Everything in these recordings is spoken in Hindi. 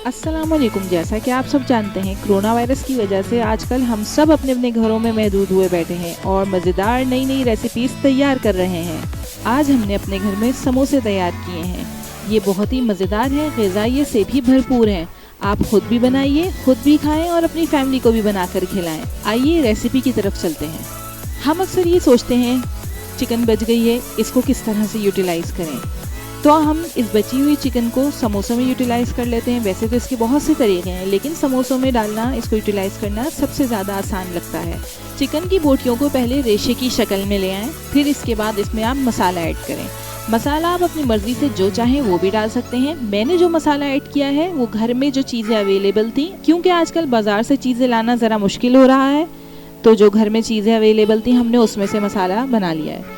अस्सलामुअलैकुम। जैसा कि आप सब जानते हैं, कोरोना वायरस की वजह से आजकल हम सब अपने अपने घरों में महदूद हुए बैठे हैं और मज़ेदार नई नई रेसिपीज़ तैयार कर रहे हैं। आज हमने अपने घर में समोसे तैयार किए हैं। ये बहुत ही मज़ेदार हैं, ग़िज़ाइयत से भी भरपूर हैं। आप खुद भी बनाइए, खुद भी खाएं और अपनी फैमिली को भी बनाकर खिलाएं। आइए रेसिपी की तरफ चलते हैं। हम अक्सर ये सोचते हैं चिकन बच गई है, इसको किस तरह से यूटिलाइज़ करें। तो हम इस बची हुई चिकन को समोसों में यूटिलाइज़ कर लेते हैं। वैसे तो इसके बहुत से तरीके हैं, लेकिन समोसों में डालना, इसको यूटिलाइज़ करना सबसे ज़्यादा आसान लगता है। चिकन की बोटियों को पहले रेशे की शक्ल में ले आएँ, फिर इसके बाद इसमें आप मसाला ऐड करें। मसाला आप अपनी मर्ज़ी से जो चाहें वो भी डाल सकते हैं। मैंने जो मसाला ऐड किया है वो घर में जो चीज़ें अवेलेबल थी, क्योंकि आजकल बाज़ार से चीज़ें लाना ज़रा मुश्किल हो रहा है, तो जो घर में चीज़ें अवेलेबल थी हमने उसमें से मसाला बना लिया है।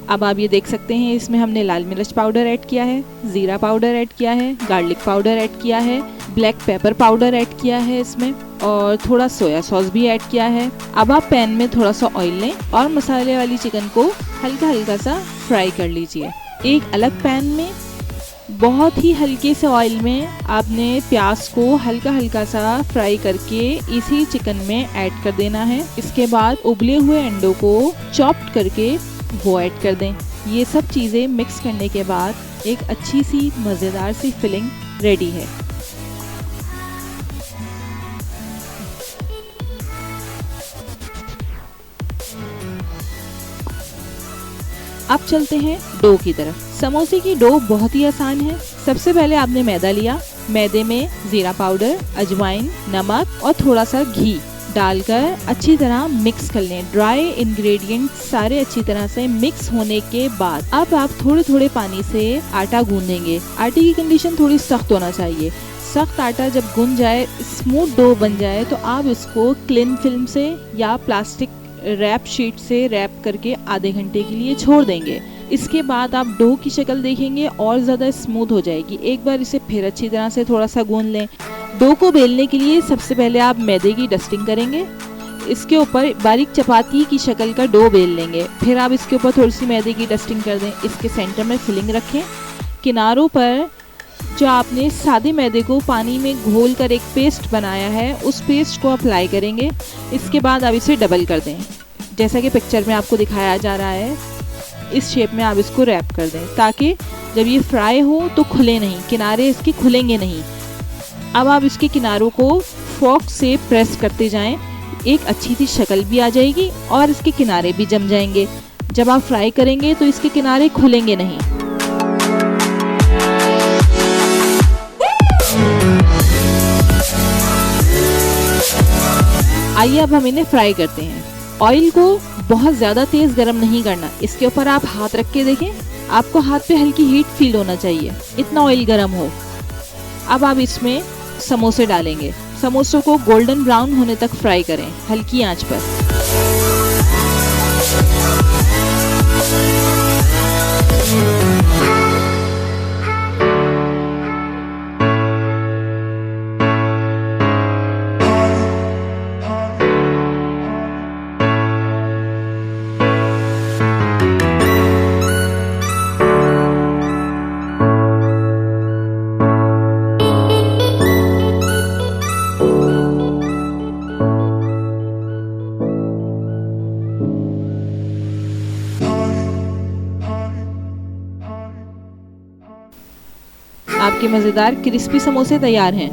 अब आप ये देख सकते हैं, इसमें हमने लाल मिर्च पाउडर ऐड किया है, ज़ीरा पाउडर ऐड किया है, गार्लिक पाउडर ऐड किया है, ब्लैक पेपर पाउडर ऐड किया है इसमें, और थोड़ा सोया सॉस भी ऐड किया है। अब आप पैन में थोड़ा सा ऑयल लें और मसाले वाली चिकन को हल्का हल्का सा फ्राई कर लीजिए। एक अलग पैन में बहुत ही हल्के से ऑयल में आपने प्याज को हल्का हल्का सा फ्राई करके इसी चिकन में ऐड कर देना है। इसके बाद उबले हुए अंडों को चॉप्ड करके वो ऐड कर दें। ये सब चीज़ें मिक्स करने के बाद एक अच्छी सी मज़ेदार सी फिलिंग रेडी है। अब चलते हैं डो की तरफ। समोसे की डो बहुत ही आसान है। सबसे पहले आपने मैदा लिया, मैदे में ज़ीरा पाउडर, अजवाइन, नमक और थोड़ा सा घी डालकर अच्छी तरह मिक्स कर लें। ड्राई इंग्रेडिएंट सारे अच्छी तरह से मिक्स होने के बाद अब आप थोड़े थोड़े पानी से आटा गूंदेंगे। आटे की कंडीशन थोड़ी सख्त होना चाहिए। सख्त आटा जब गूंद जाए, स्मूथ डो बन जाए, तो आप इसको क्लिंग फिल्म से या प्लास्टिक रैप शीट से रैप करके आधे घंटे के लिए छोड़ देंगे। इसके बाद आप डो की शक्ल देखेंगे और ज़्यादा स्मूथ हो जाएगी। एक बार इसे फिर अच्छी तरह से थोड़ा सा गूंद लें। डो को बेलने के लिए सबसे पहले आप मैदे की डस्टिंग करेंगे। इसके ऊपर बारीक चपाती की शक्ल का डो बेल लेंगे। फिर आप इसके ऊपर थोड़ी सी मैदे की डस्टिंग कर दें। इसके सेंटर में फिलिंग रखें। किनारों पर जो आपने सादे मैदे को पानी में घोल कर एक पेस्ट बनाया है, उस पेस्ट को अप्लाई करेंगे। इसके बाद आप इसे डबल कर दें, जैसा कि पिक्चर में आपको दिखाया जा रहा है। इस शेप में आप इसको रैप कर दें, ताकि जब ये फ्राई हो तो खुले नहीं, किनारे इसके खुलेंगे नहीं। अब आप इसके किनारों को फोर्क से प्रेस करते जाएं। एक अच्छी सी शक्ल भी आ जाएगी और इसके किनारे भी जम जाएंगे। जब आप फ्राई करेंगे तो इसके किनारे खुलेंगे नहीं। आइए अब हम इन्हें फ्राई करते हैं। ऑयल को बहुत ज़्यादा तेज़ गर्म नहीं करना। इसके ऊपर आप हाथ रख के देखें, आपको हाथ पे हल्की हीट फील होना चाहिए, इतना ऑयल गर्म हो। अब आप इसमें समोसे डालेंगे। समोसों को गोल्डन ब्राउन होने तक फ्राई करें, हल्की आंच पर। आपके मज़ेदार क्रिस्पी समोसे तैयार हैं।